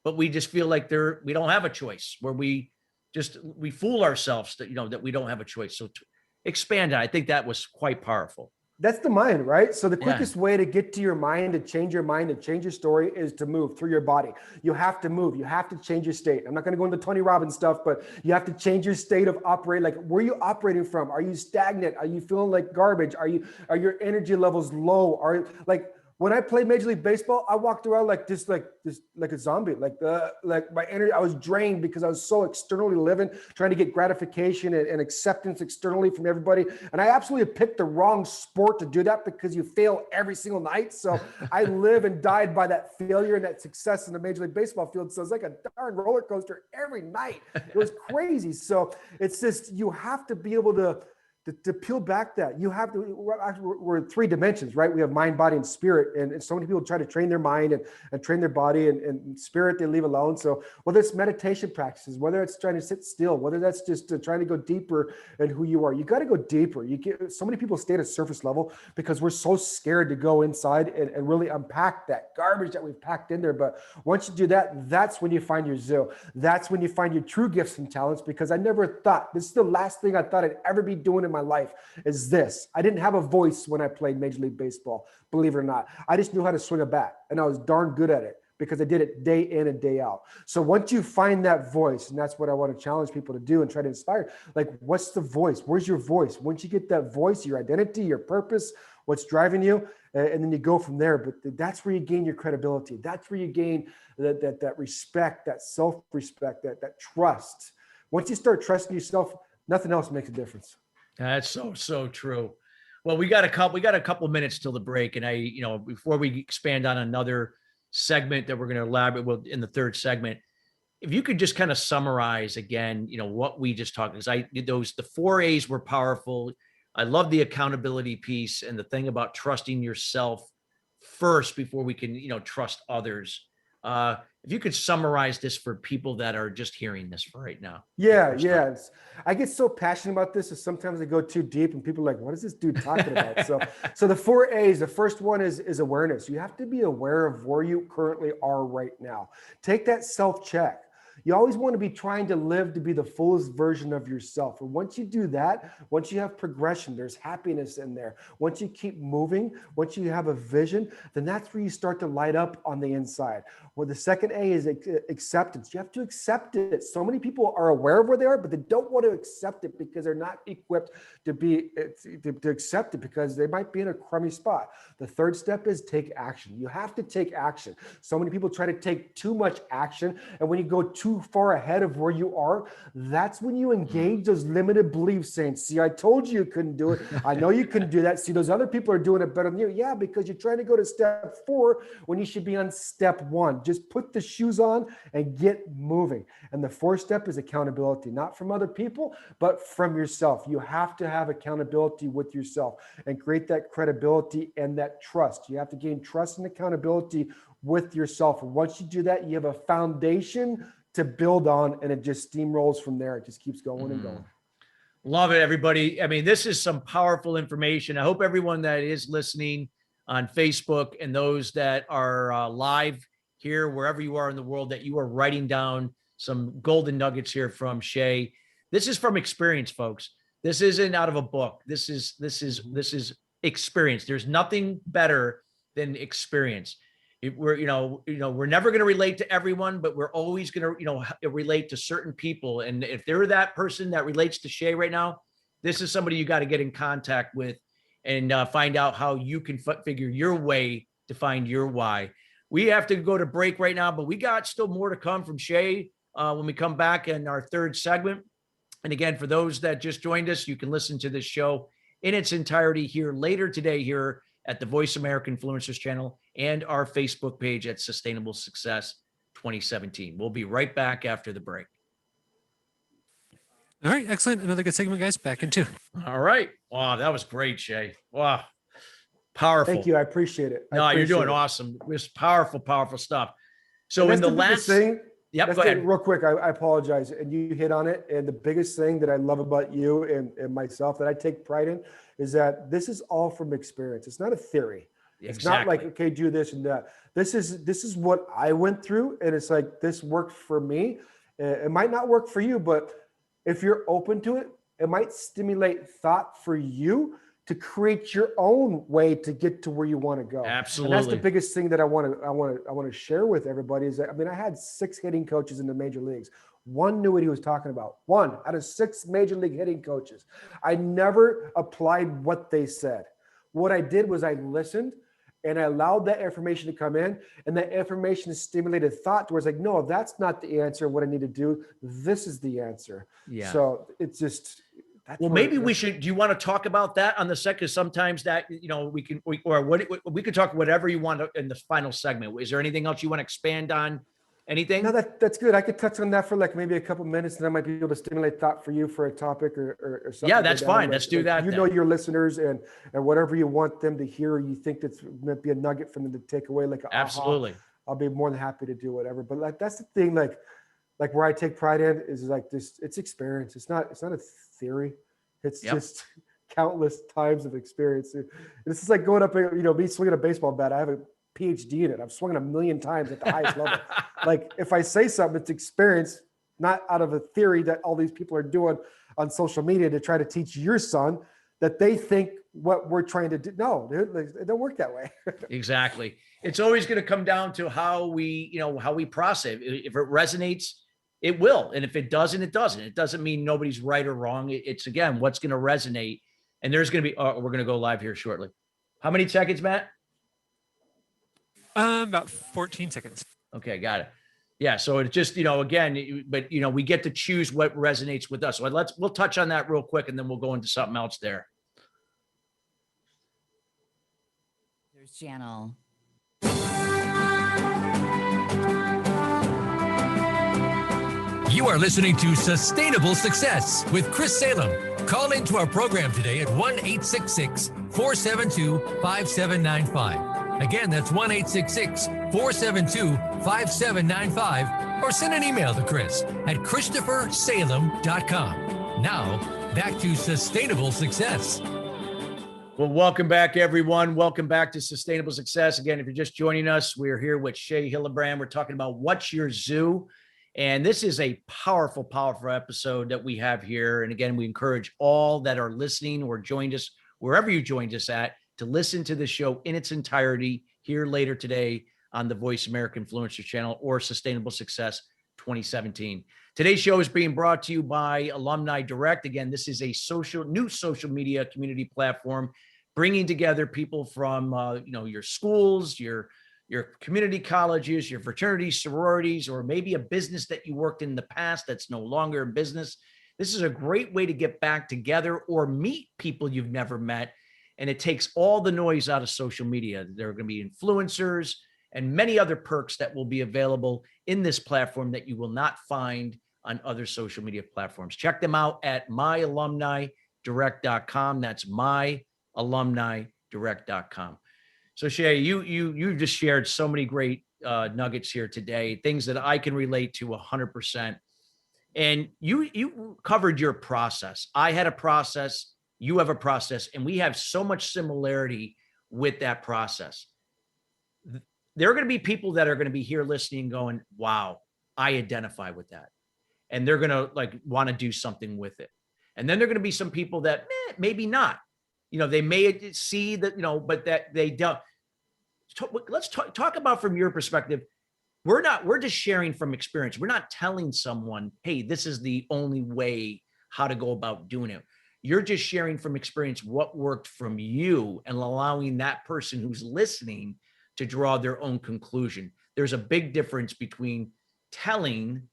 but we just feel like we don't have a choice, where we fool ourselves that we don't have a choice. So expand on it. I think that was quite powerful. That's the mind, right? So the Yeah. quickest way to get to your mind, to change your mind, to change your story is to move through your body. You have to move. You have to change your state. I'm not going to go into Tony Robbins stuff, but you have to change your state of operate. Like, where are you operating from? Are you stagnant? Are you feeling like garbage? Are your energy levels low? Are like, when I played Major League Baseball, I walked around like a zombie, like my energy. I was drained because I was so externally living, trying to get gratification and acceptance externally from everybody. And I absolutely picked the wrong sport to do that, because you fail every single night. So I live and died by that failure and that success in the Major League Baseball field. So it's like a darn roller coaster every night. It was crazy. So it's just, you have to be able to peel back that. You have to, we're 3 dimensions, right? We have mind, body, and spirit. And so many people try to train their mind and train their body, and spirit they leave alone. So whether it's meditation practices, whether it's trying to sit still, whether that's just trying to go deeper in who you are, you got to go deeper. So many people stay at a surface level because we're so scared to go inside and really unpack that garbage that we've packed in there. But once you do that, that's when you find your zoo. That's when you find your true gifts and talents, because I never thought, this is the last thing I thought I'd ever be doing in my life is this. I didn't have a voice when I played Major League Baseball, believe it or not. I just knew how to swing a bat, and I was darn good at it because I did it day in and day out. So once you find that voice, and that's what I want to challenge people to do and try to inspire, like, what's the voice? Where's your voice? Once you get that voice, your identity, your purpose, what's driving you, and then you go from there. But that's where you gain your credibility. That's where you gain that respect, that self-respect, that trust. Once you start trusting yourself, nothing else makes a difference. That's so true. Well, we got a couple minutes till the break. And before we expand on another segment that we're going to elaborate with in the third segment, if you could just kind of summarize again, what we just talked, because the 4 A's were powerful. I love the accountability piece and the thing about trusting yourself first before we can, trust others. If you could summarize this for people that are just hearing this for right now. Yeah. I get so passionate about this that sometimes I go too deep and people are like, what is this dude talking about? So the 4 A's, the first one is awareness. You have to be aware of where you currently are right now. Take that self-check. You always want to be trying to live to be the fullest version of yourself. And once you do that, once you have progression, there's happiness in there. Once you keep moving, once you have a vision, then that's where you start to light up on the inside. Well, the second A is acceptance. You have to accept it. So many people are aware of where they are, but they don't want to accept it because they're not equipped to accept it, because they might be in a crummy spot. The third step is take action. You have to take action. So many people try to take too much action, and when you go too far ahead of where you are, that's when you engage those limited beliefs, saying, see, I told you couldn't do it. I know you couldn't do that. See, those other people are doing it better than you. Yeah, because you're trying to go to step 4 when you should be on step 1. Just put the shoes on and get moving. And the 4th step is accountability, not from other people, but from yourself. You have to have accountability with yourself and create that credibility and that trust. You have to gain trust and accountability with yourself. And once you do that, you have a foundation to build on, and it just steamrolls from there. It just keeps going and going. Love it, everybody. I mean, this is some powerful information. I hope everyone that is listening on Facebook and those that are live here, wherever you are in the world, that you are writing down some golden nuggets here from Shea. This is from experience, folks. This isn't out of a book. This is experience. There's nothing better than experience. We're never going to relate to everyone, but we're always going to, relate to certain people. And if they're that person that relates to Shea right now, this is somebody you got to get in contact with and find out how you can figure your way to find your why. We have to go to break right now, but we got still more to come from Shea when we come back in our third segment. And again, for those that just joined us, you can listen to this show in its entirety here later today here at the Voice America Influencers channel and our Facebook page at Sustainable Success 2017. We'll be right back after the break. All right, excellent. Another good segment, guys. Back in 2. All right. Wow, that was great, Shea. Wow. Powerful. Thank you. I appreciate it. No, you're doing awesome. It was powerful stuff. So in the last thing, yep, go ahead. Real quick, I apologize. And you hit on it. And the biggest thing that I love about you and myself that I take pride in is that this is all from experience. It's not a theory. It's not like, okay, do this and that. This is what I went through. And it's like, this worked for me. It might not work for you, but if you're open to it, It might stimulate thought for you to create your own way to get to where you want to go. Absolutely. And that's the biggest thing that I want to share with everybody is that, I mean, I had 6 hitting coaches in the major leagues. One knew what he was talking about. 1 out of 6 major league hitting coaches. I never applied what they said. What I did was I listened and I allowed that information to come in, and that information stimulated thought towards like, no, that's not the answer. What I need to do, this is the answer. Yeah. So it's just, well, maybe we should. Do you want to talk about that on the second? Because sometimes that we could talk whatever you want in the final segment. Is there anything else you want to expand on? Anything? No, that's good. I could touch on that for like maybe a couple minutes, and I might be able to stimulate thought for you for a topic or something. Yeah, that's fine. Let's do that. You know your listeners and whatever you want them to hear, you think that's might be a nugget for them to take away. Like absolutely, I'll be more than happy to do whatever. But like that's the thing. Like where I take pride in is like this. It's experience. It's not a theory. It's just countless times of experience. This is like going up, me swinging a baseball bat. I have a PhD in it. I've swung it 1,000,000 times at the highest level. Like if I say something, it's experience, not out of a theory that all these people are doing on social media to try to teach your son that they think what we're trying to do. No, dude, it don't work that way. Exactly. It's always going to come down to how we process. If it resonates, it will. And if it doesn't, it doesn't. It doesn't mean nobody's right or wrong. It's again, what's going to resonate. And there's going to be, we're going to go live here shortly. How many seconds, Matt? About 14 seconds. Okay, got it. Yeah, so it's just, again, but we get to choose what resonates with us. So we'll touch on that real quick and then we'll go into something else there. There's channel. You are listening to Sustainable Success with Chris Salem. Call into our program today at 1-866-472-5795. Again, that's 1-866-472-5795, or send an email to Chris at ChristopherSalem.com. Now, back to Sustainable Success. Well, welcome back, everyone. Welcome back to Sustainable Success. Again, if you're just joining us, we're here with Shea, HillenBrand. We're talking about what's your zoo? And this is a powerful, powerful episode that we have here. And again, we encourage all that are listening or joined us, wherever you joined us at, to listen to the show in its entirety here later today on the Voice America Influencer channel or Sustainable Success 2017. Today's show is being brought to you by Alumni Direct. Again, this is a new social media community platform, bringing together people from, your schools, your community colleges, your fraternities, sororities, or maybe a business that you worked in the past that's no longer in business. This is a great way to get back together or meet people you've never met. And it takes all the noise out of social media. There are going to be influencers and many other perks that will be available in this platform that you will not find on other social media platforms. Check them out at myalumnidirect.com. That's myalumnidirect.com. So Shea, you just shared so many great nuggets here today, things that I can relate to 100%. And you covered your process. I had a process. You have a process, and we have so much similarity with that process. There are going to be people that are going to be here listening going, wow, I identify with that. And they're going to want to do something with it. And then there are going to be some people that maybe not, they may see that, but that they don't. Let's talk about from your perspective. We're just sharing from experience. We're not telling someone, hey, this is the only way how to go about doing it. You're just sharing from experience what worked from you and allowing that person who's listening to draw their own conclusion. There's a big difference between telling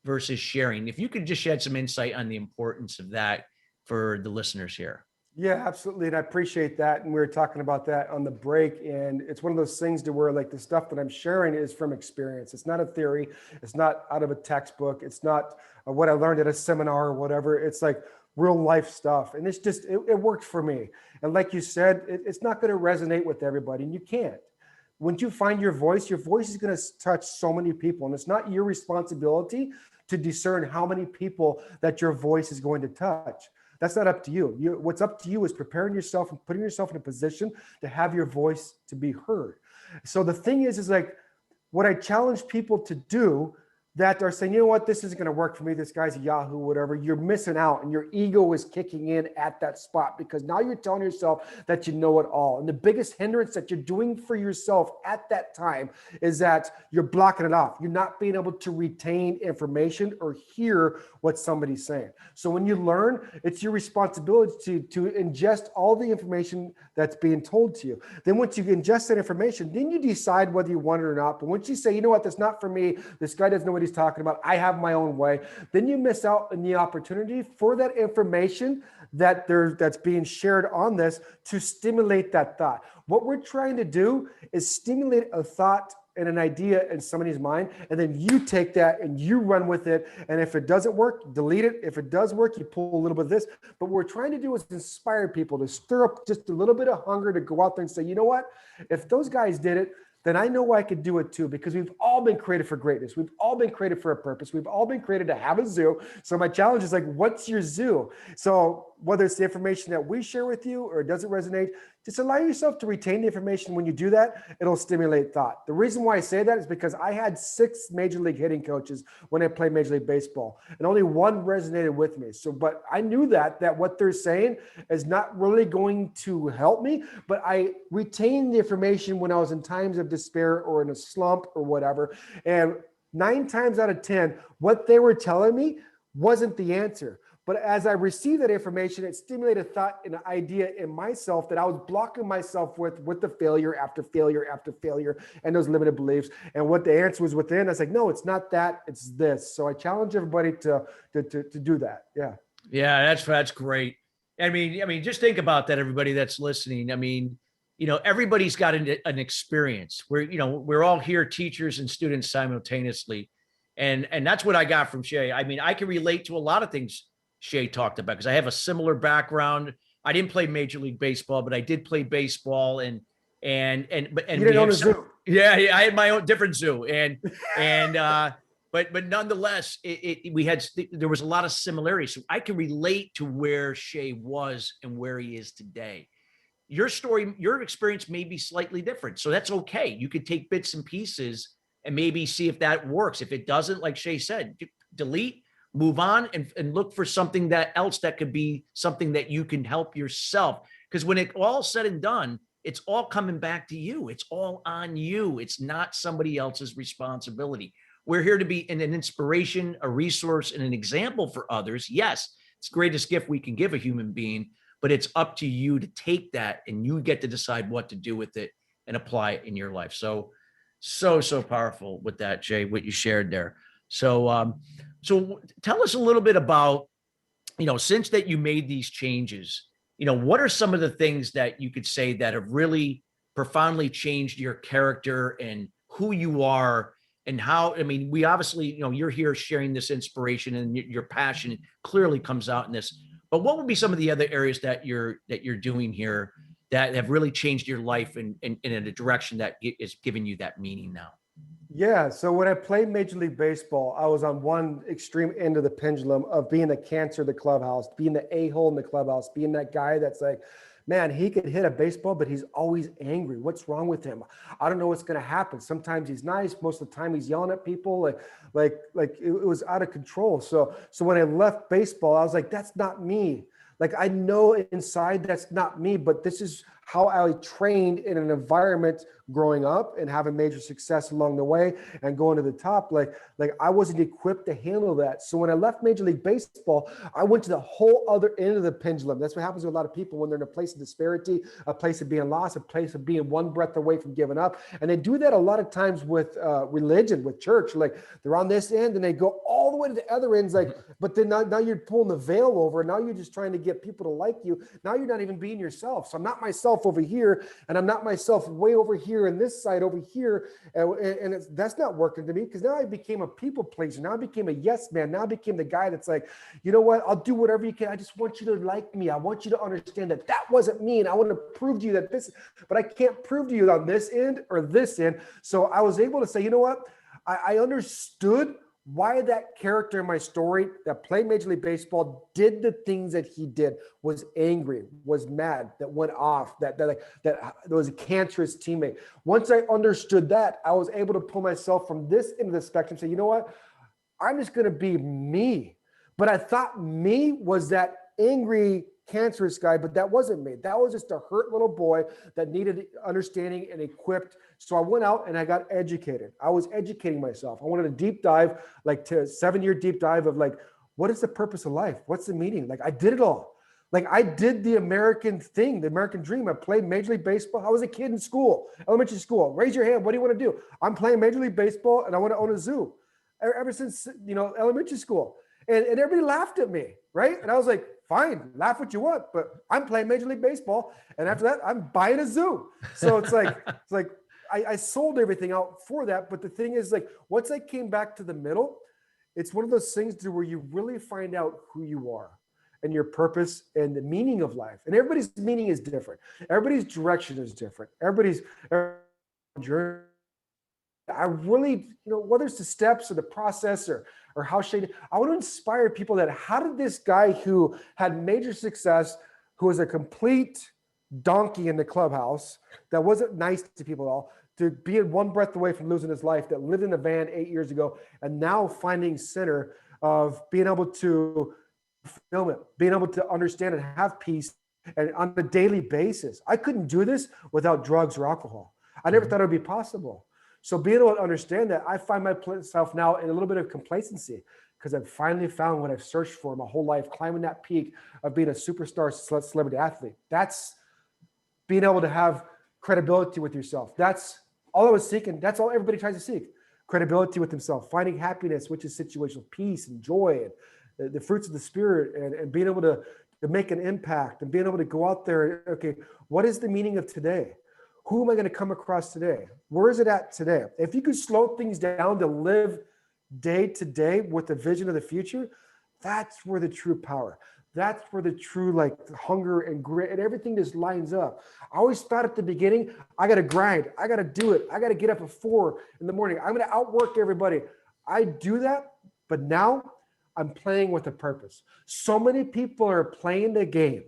versus sharing. If you could just shed some insight on the importance of that for the listeners here. Yeah, absolutely. And I appreciate that. And we were talking about that on the break. And it's one of those things to where the stuff that I'm sharing is from experience. It's not a theory. It's not out of a textbook. It's not what I learned at a seminar or whatever. It's like real life stuff. And it's just, it worked for me. And like you said, it's not going to resonate with everybody, and you can't. Once you find your voice is going to touch so many people. And it's not your responsibility to discern how many people that your voice is going to touch. That's not up to you. What's up to you is preparing yourself and putting yourself in a position to have your voice to be heard. So the thing is what I challenge people to do that are saying, you know what, this isn't going to work for me. This guy's a Yahoo, whatever. You're missing out, and your ego is kicking in at that spot because now you're telling yourself that you know it all. And the biggest hindrance that you're doing for yourself at that time is that you're blocking it off. You're not being able to retain information or hear what somebody's saying. So when you learn, it's your responsibility to ingest all the information that's being told to you. Then once you ingest that information, then you decide whether you want it or not. But once you say, you know what, that's not for me, this guy doesn't know what he's talking about, I have my own way, then you miss out on the opportunity for that information that's being shared on this to stimulate that thought. What we're trying to do is stimulate a thought and an idea in somebody's mind, and then you take that and you run with it. And if it doesn't work, delete it. If it does work, you pull a little bit of this. But what we're trying to do is inspire people to stir up just a little bit of hunger to go out there and say, you know what? If those guys did it, then I know I could do it too, because we've all been created for greatness. We've all been created for a purpose. We've all been created to have a zoo. So my challenge is like, what's your zoo? So whether it's the information that we share with you or it doesn't resonate, just allow yourself to retain the information. When you do that, it'll stimulate thought. The reason why I say that is because I had 6 major league hitting coaches when I played Major League Baseball, and only one resonated with me. So, but I knew that what they're saying is not really going to help me, but I retained the information when I was in times of despair or in a slump or whatever. And 9 times out of 10, what they were telling me wasn't the answer. But as I received that information, it stimulated thought and an idea in myself that I was blocking myself with the failure after failure after failure and those limited beliefs. And what the answer was within, I was like, no, it's not that, it's this. So I challenge everybody to do that. Yeah. Yeah, that's great. I mean, just think about that, everybody that's listening. I mean, everybody's got an experience. We're all here, teachers and students simultaneously. And that's what I got from Shea. I mean, I can relate to a lot of things Shea talked about because I have a similar background. I didn't play Major League Baseball, but I did play baseball and you didn't own a zoo. Yeah, I had my own different zoo. But nonetheless, there was a lot of similarities. So I can relate to where Shea was and where he is today. Your story, your experience may be slightly different. So that's okay. You could take bits and pieces and maybe see if that works. If it doesn't, like Shea said, delete, move on, and look for something else that could be something that you can help yourself. Because when it all said and done, it's all coming back to you. It's all on you. It's not somebody else's responsibility. We're here to be an inspiration, a resource, and an example for others. Yes, it's the greatest gift we can give a human being, but it's up to you to take that and you get to decide what to do with it and apply it in your life. So powerful with that, Jay, what you shared there. So tell us a little bit about, since that you made these changes, what are some of the things that you could say that have really profoundly changed your character and who you are and how, I mean, we obviously, you're here sharing this inspiration and your passion clearly comes out in this, but what would be some of the other areas that you're doing here that have really changed your life in a direction that is giving you that meaning now? Yeah. So when I played Major League Baseball, I was on one extreme end of the pendulum of being the cancer of the clubhouse, being the a-hole in the clubhouse, being that guy that's like, man, he could hit a baseball, but he's always angry. What's wrong with him? I don't know what's going to happen. Sometimes he's nice. Most of the time he's yelling at people. Like it was out of control. So when I left baseball, I was like, that's not me. Like, I know inside that's not me, but this is how I trained in an environment growing up and having major success along the way and going to the top. Like I wasn't equipped to handle that. So when I left Major League Baseball, I went to the whole other end of the pendulum. That's what happens to a lot of people when they're in a place of disparity, a place of being lost, a place of being one breath away from giving up. And they do that a lot of times with religion, with church. Like, they're on this end and they go all the way to the other ends. Like, but then now you're pulling the veil over. Now you're just trying to get people to like you. Now you're not even being yourself. So I'm not myself over here, and I'm not myself way over here and this side over here, and that's not working to me, because now I became a people pleaser. Now I became a yes man. Now I became the guy that's like, you know what, I'll do whatever you can. I just want you to like me. I want you to understand that wasn't me, and I want to prove to you that this, but I can't prove to you on this end or this end. So I was able to say, you know what, I understood why that character in my story that played Major League Baseball did the things that he did, was angry, was mad, that went off, that was a cancerous teammate. Once I understood that, I was able to pull myself from this end of the spectrum and say, you know what? I'm just going to be me. But I thought me was that angry, cancerous guy, but that wasn't me. That was just a hurt little boy that needed understanding and equipped. So I went out and I got educated. I was educating myself. I wanted a deep dive, like to 7-year deep dive of like, what is the purpose of life? What's the meaning? Like I did it all. Like I did the American thing, the American dream. I played Major League Baseball. I was a kid in school, elementary school. Raise your hand. What do you want to do? I'm playing Major League Baseball and I want to own a zoo. Ever since, elementary school. And everybody laughed at me, right? And I was like, fine, laugh what you want, but I'm playing Major League Baseball. And after that, I'm buying a zoo. So it's like, I sold everything out for that. But the thing is, like, once I came back to the middle, it's one of those things to where you really find out who you are and your purpose and the meaning of life. And everybody's meaning is different. Everybody's direction is different. Everybody's journey. I really, whether it's the steps or the process or how Shea, I want to inspire people that how did this guy who had major success, who was a complete donkey in the clubhouse, that wasn't nice to people at all, to be in one breath away from losing his life, that lived in a van 8 years ago, and now finding center of being able to film it, being able to understand and have peace and on a daily basis. I couldn't do this without drugs or alcohol. I never thought it would be possible. So being able to understand that, I find myself now in a little bit of complacency because I've finally found what I've searched for my whole life, climbing that peak of being a superstar celebrity athlete. That's being able to have credibility with yourself. That's all I was seeking. That's all everybody tries to seek. Credibility with himself, finding happiness, which is situational peace and joy and the fruits of the spirit and being able to make an impact and being able to go out there. Okay, what is the meaning of today? Who am I going to come across today? Where is it at today? If you could slow things down to live day to day with the vision of the future, that's where the true power, that's where the true like hunger and grit and everything just lines up. I always thought at the beginning, I got to grind. I got to do it. I got to get up at 4 a.m. I'm going to outwork everybody. I do that, but now I'm playing with a purpose. So many people are playing the game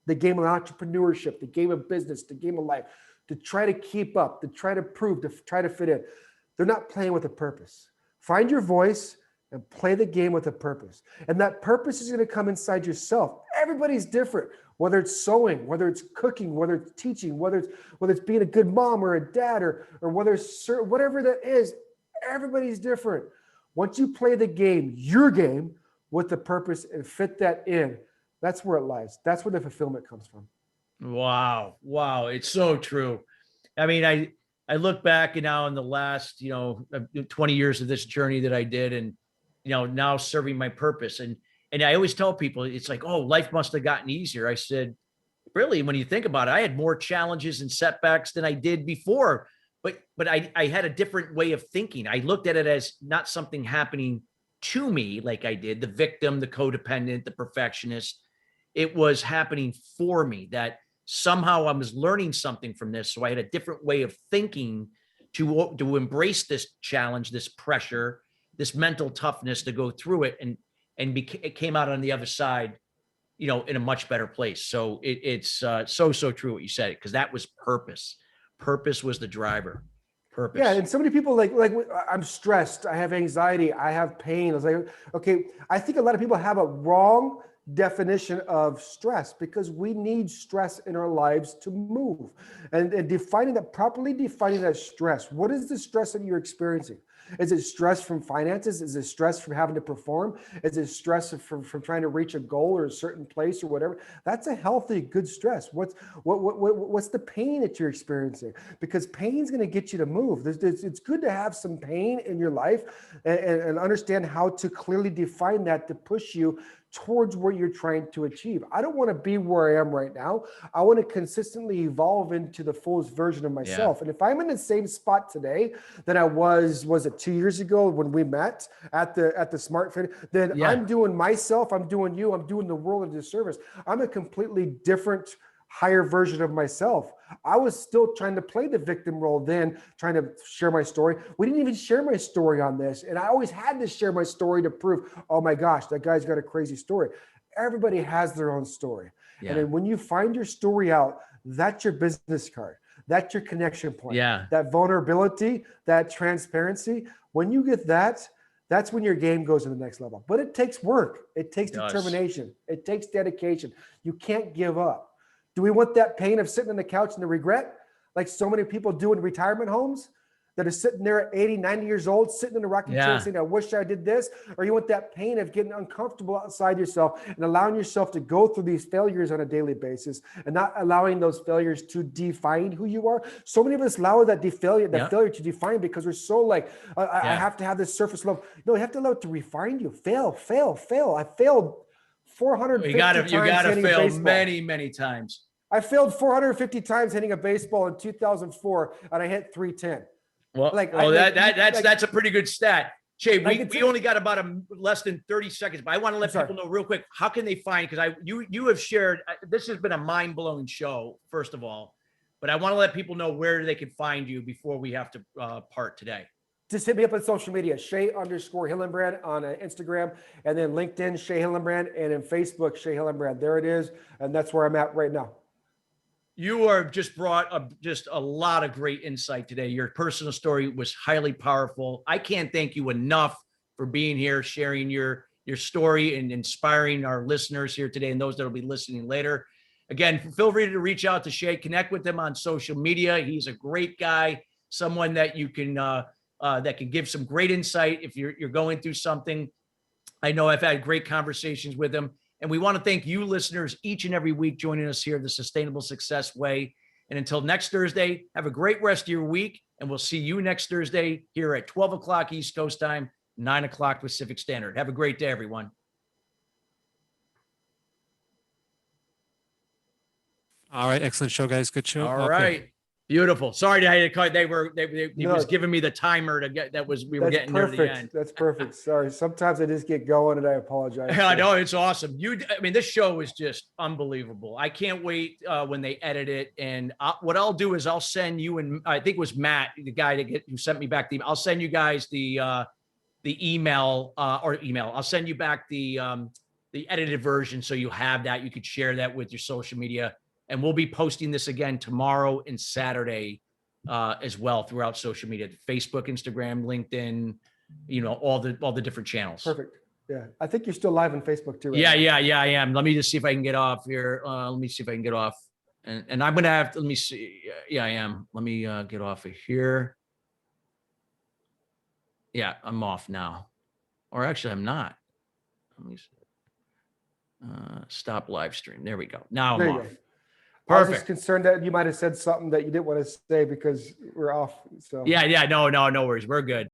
of entrepreneurship, the game of business, the game of life, to try to keep up, to try to prove, to try to fit in. They're not playing with a purpose. Find your voice and play the game with a purpose. And that purpose is going to come inside yourself. Everybody's different, whether it's sewing, whether it's cooking, whether it's teaching, whether it's being a good mom or a dad or whether it's whatever that is, everybody's different. Once you play the game, your game, with the purpose and fit that in, that's where it lies. That's where the fulfillment comes from. Wow. It's so true. I mean, I look back and now in the last, 20 years of this journey that I did and, now serving my purpose. And I always tell people, it's like, oh, life must have gotten easier. I said, really, when you think about it, I had more challenges and setbacks than I did before, but I had a different way of thinking. I looked at it as not something happening to me like I did, the victim, the codependent, the perfectionist. It was happening for me, that somehow I was learning something from this. So I had a different way of thinking to embrace this challenge, this pressure, this mental toughness to go through it. And it came out on the other side, in a much better place. So it's so true what you said, because that was purpose. Purpose was the driver. Purpose. Yeah, and so many people like I'm stressed, I have anxiety, I have pain. I was like, okay, I think a lot of people have a wrong definition of stress because we need stress in our lives to move. And properly defining that stress. What is the stress that you're experiencing? Is it stress from finances? Is it stress from having to perform? Is it stress from trying to reach a goal or a certain place or whatever? That's a healthy, good stress. What's the pain that you're experiencing? Because pain is going to get you to move. It's good to have some pain in your life and understand how to clearly define that to push you towards what you're trying to achieve. I don't want to be where I am right now. I want to consistently evolve into the fullest version of myself. Yeah. And if I'm in the same spot today that I was it 2 years ago when we met at the Smart Fit, then I'm doing myself, I'm doing you, I'm doing the world a disservice. I'm a completely different, higher version of myself. I was still trying to play the victim role then, trying to share my story. We didn't even share my story on this. And I always had to share my story to prove, oh my gosh, that guy's got a crazy story. Everybody has their own story. Yeah. And then when you find your story out, that's your business card. That's your connection point. Yeah. That vulnerability, that transparency. When you get that, that's when your game goes to the next level. But it takes work. It takes It does. determination. It takes dedication. You can't give up. Do we want that pain of sitting on the couch and the regret like so many people do in retirement homes that are sitting there at 80, 90 years old, sitting in a rocking chair saying, I wish I did this? Or you want that pain of getting uncomfortable outside yourself and allowing yourself to go through these failures on a daily basis and not allowing those failures to define who you are? So many of us allow that failure to define because we're so like, I have to have this surface level. No, you have to allow it to refine you. Fail. I failed 450 times. You gotta hitting fail baseball. many times. I failed 450 times hitting a baseball in 2004, and I hit 310. Well, that's a pretty good stat. Shea, we only got about less than 30 seconds, but I want to let people know real quick, how can they find, because you have shared, this has been a mind-blowing show, first of all, but I want to let people know where they can find you before we have to part today. Just hit me up on social media, Shea_HillenBrand on Instagram, and then LinkedIn, Shea HillenBrand, and in Facebook, Shea HillenBrand. There it is, and that's where I'm at right now. You are just brought just a lot of great insight today. Your personal story was highly powerful. I can't thank you enough for being here, sharing your story and inspiring our listeners here today and those that will be listening later. Again, feel free to reach out to Shea, connect with him on social media. He's a great guy, someone that you can that can give some great insight if you're going through something. I know I've had great conversations with him. And we want to thank you listeners each and every week joining us here, The Sustainable Success Way. And until next Thursday, have a great rest of your week. And we'll see you next Thursday here at 12 o'clock East Coast time, 9 o'clock Pacific Standard. Have a great day, everyone. All right. Excellent show, guys. Good show. All right. Beautiful. Sorry, he was giving me the timer to get we were getting near the end. That's perfect. Sorry. Sometimes I just get going and I apologize. I know, it's awesome. This show is just unbelievable. I can't wait when they edit it. And what I'll do is I'll send you, and I think it was Matt, the guy who sent me back the email. I'll send you guys the email. I'll send you back the edited version so you have that. You could share that with your social media. And we'll be posting this again tomorrow and Saturday as well throughout social media, Facebook, Instagram, LinkedIn, all the different channels. Perfect. Yeah. I think you're still live on Facebook too. Right? Yeah, I am. Let me just see if I can get off here. Let me see if I can get off. And I'm going to have to, let me see. Yeah, I am. Let me get off of here. Yeah, I'm off now. Or actually, I'm not. Let me see. Stop live stream. There we go. Now I'm off. Perfect. I was just concerned that you might have said something that you didn't want to say because we're off. So yeah, no worries. We're good.